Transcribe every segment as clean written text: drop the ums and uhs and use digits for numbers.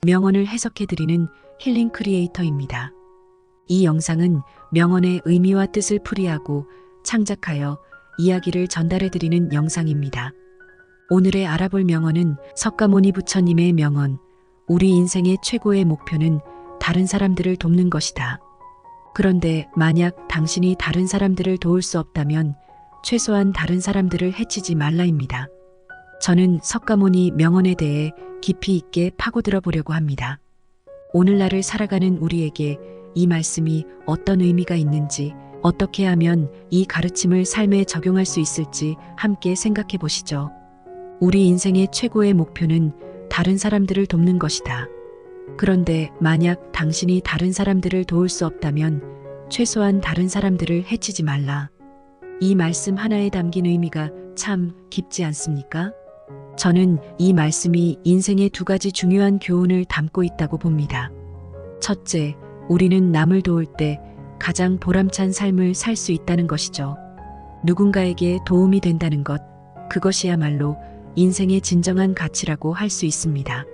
명언을 해석해드리는 힐링 크리에이터입니다. 이 영상은 명언의 의미와 뜻을 풀이하고 창작하여 이야기를 전달해드리는 영상입니다. 오늘의 알아볼 명언은 석가모니 부처님의 명언, 우리 인생의 최고의 목표는 다른 사람들을 돕는 것이다. 그런데 만약 당신이 다른 사람들을 도울 수 없다면 최소한 다른 사람들을 해치지 말라입니다. 저는 석가모니 명언에 대해 깊이 있게 파고들어 보려고 합니다. 오늘날을 살아가는 우리에게 이 말씀이 어떤 의미가 있는지, 어떻게 하면 이 가르침을 삶에 적용할 수 있을지 함께 생각해 보시죠. 우리 인생의 최고의 목표는 다른 사람들을 돕는 것이다. 그런데 만약 당신이 다른 사람들을 도울 수 없다면 최소한 다른 사람들을 해치지 말라. 이 말씀 하나에 담긴 의미가 참 깊지 않습니까? 저는 이 말씀이 인생의 두 가지 중요한 교훈을 담고 있다고 봅니다. 첫째, 우리는 남을 도울 때 가장 보람찬 삶을 살 수 있다는 것이죠. 누군가에게 도움이 된다는 것, 그것이야말로 인생의 진정한 가치라고 할 수 있습니다.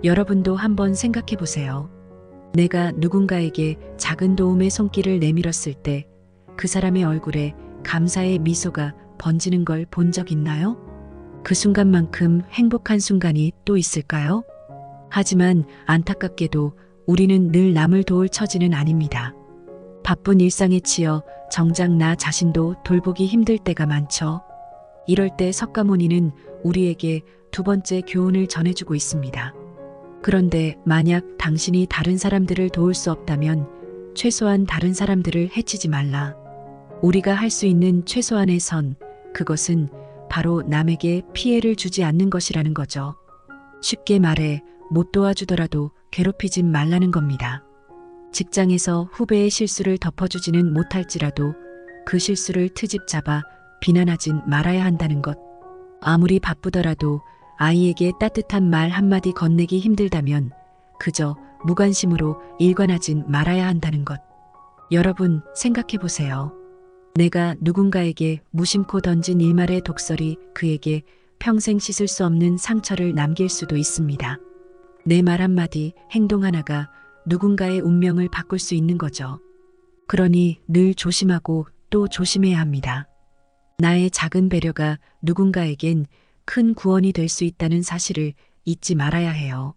여러분도 한번 생각해 보세요. 내가 누군가에게 작은 도움의 손길을 내밀었을 때 그 사람의 얼굴에 감사의 미소가 번지는 걸 본 적 있나요? 그 순간만큼 행복한 순간이 또 있을까요? 하지만 안타깝게도 우리는 늘 남을 도울 처지는 아닙니다. 바쁜 일상에 치여 정작 나 자신도 돌보기 힘들 때가 많죠. 이럴 때 석가모니는 우리에게 두 번째 교훈을 전해주고 있습니다. 그런데 만약 당신이 다른 사람들을 도울 수 없다면 최소한 다른 사람들을 해치지 말라. 우리가 할 수 있는 최소한의 선, 그것은 바로 남에게 피해를 주지 않는 것이라는 거죠. 쉽게 말해 못 도와주더라도 괴롭히지 말라는 겁니다. 직장에서 후배의 실수를 덮어주지는 못할지라도 그 실수를 트집 잡아 비난하진 말아야 한다는 것. 아무리 바쁘더라도 아이에게 따뜻한 말 한마디 건네기 힘들다면 그저 무관심으로 일관하진 말아야 한다는 것. 여러분 생각해 보세요. 내가 누군가에게 무심코 던진 일말의 독설이 그에게 평생 씻을 수 없는 상처를 남길 수도 있습니다. 내 말 한마디, 행동 하나가 누군가의 운명을 바꿀 수 있는 거죠. 그러니 늘 조심하고 또 조심해야 합니다. 나의 작은 배려가 누군가에겐 큰 구원이 될 수 있다는 사실을 잊지 말아야 해요.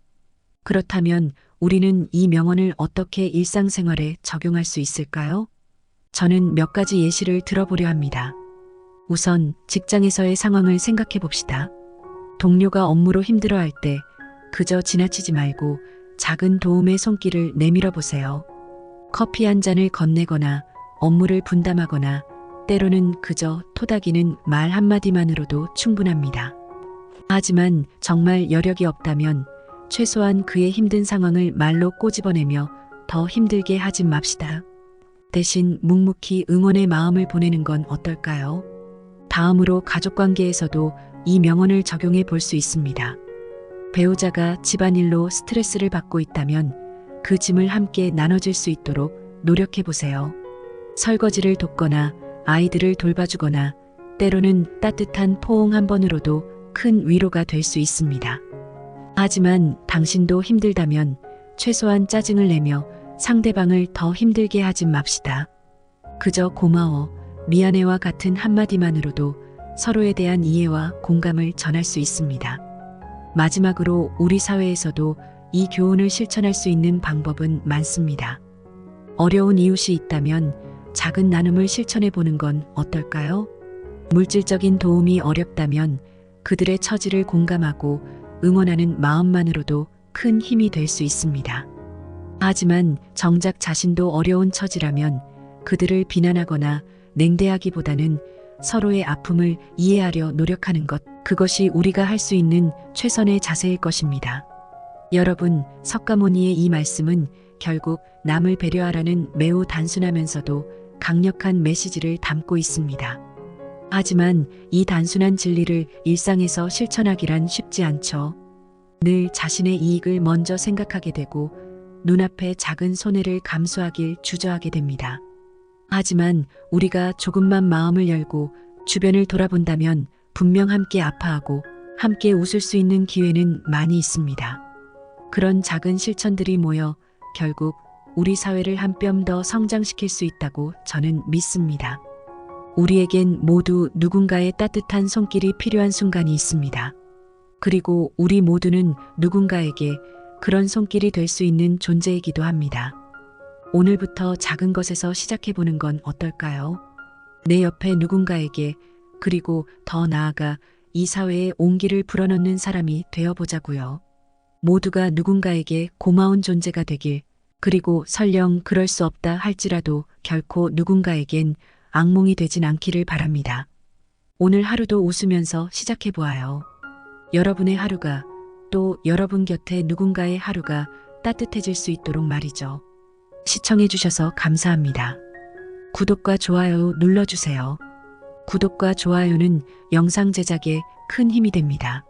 그렇다면 우리는 이 명언을 어떻게 일상생활에 적용할 수 있을까요? 저는 몇 가지 예시를 들어보려 합니다. 우선 직장에서의 상황을 생각해 봅시다. 동료가 업무로 힘들어할 때 그저 지나치지 말고 작은 도움의 손길을 내밀어 보세요. 커피 한 잔을 건네거나 업무를 분담하거나 때로는 그저 토닥이는 말 한마디만으로도 충분합니다. 하지만 정말 여력이 없다면 최소한 그의 힘든 상황을 말로 꼬집어내며 더 힘들게 하진 맙시다. 대신 묵묵히 응원의 마음을 보내는 건 어떨까요? 다음으로 가족관계에서도 이 명언을 적용해 볼 수 있습니다. 배우자가 집안일로 스트레스를 받고 있다면 그 짐을 함께 나눠줄 수 있도록 노력해 보세요. 설거지를 돕거나 아이들을 돌봐주거나 때로는 따뜻한 포옹 한 번으로도 큰 위로가 될 수 있습니다. 하지만 당신도 힘들다면 최소한 짜증을 내며 상대방을 더 힘들게 하진 맙시다. 그저 고마워, 미안해와 같은 한마디만으로도 서로에 대한 이해와 공감을 전할 수 있습니다. 마지막으로 우리 사회에서도 이 교훈을 실천할 수 있는 방법은 많습니다. 어려운 이웃이 있다면 작은 나눔을 실천해 보는 건 어떨까요? 물질적인 도움이 어렵다면 그들의 처지를 공감하고 응원하는 마음만으로도 큰 힘이 될 수 있습니다. 하지만 정작 자신도 어려운 처지라면 그들을 비난하거나 냉대하기보다는 서로의 아픔을 이해하려 노력하는 것, 그것이 우리가 할 수 있는 최선의 자세일 것입니다. 여러분, 석가모니의 이 말씀은 결국 남을 배려하라는 매우 단순하면서도 강력한 메시지를 담고 있습니다. 하지만 이 단순한 진리를 일상에서 실천하기란 쉽지 않죠. 늘 자신의 이익을 먼저 생각하게 되고 눈앞의 작은 손해를 감수하길 주저하게 됩니다. 하지만 우리가 조금만 마음을 열고 주변을 돌아본다면 분명 함께 아파하고 함께 웃을 수 있는 기회는 많이 있습니다. 그런 작은 실천들이 모여 결국 우리 사회를 한 뼘 더 성장시킬 수 있다고 저는 믿습니다. 우리에겐 모두 누군가의 따뜻한 손길이 필요한 순간이 있습니다. 그리고 우리 모두는 누군가에게 그런 손길이 될 수 있는 존재이기도 합니다. 오늘부터 작은 것에서 시작해보는 건 어떨까요? 내 옆에 누군가에게, 그리고 더 나아가 이 사회에 온기를 불어넣는 사람이 되어보자고요. 모두가 누군가에게 고마운 존재가 되길, 그리고 설령 그럴 수 없다 할지라도 결코 누군가에겐 악몽이 되진 않기를 바랍니다. 오늘 하루도 웃으면서 시작해보아요. 여러분의 하루가, 또 여러분 곁에 누군가의 하루가 따뜻해질 수 있도록 말이죠. 시청해주셔서 감사합니다. 구독과 좋아요 눌러주세요. 구독과 좋아요는 영상 제작에 큰 힘이 됩니다.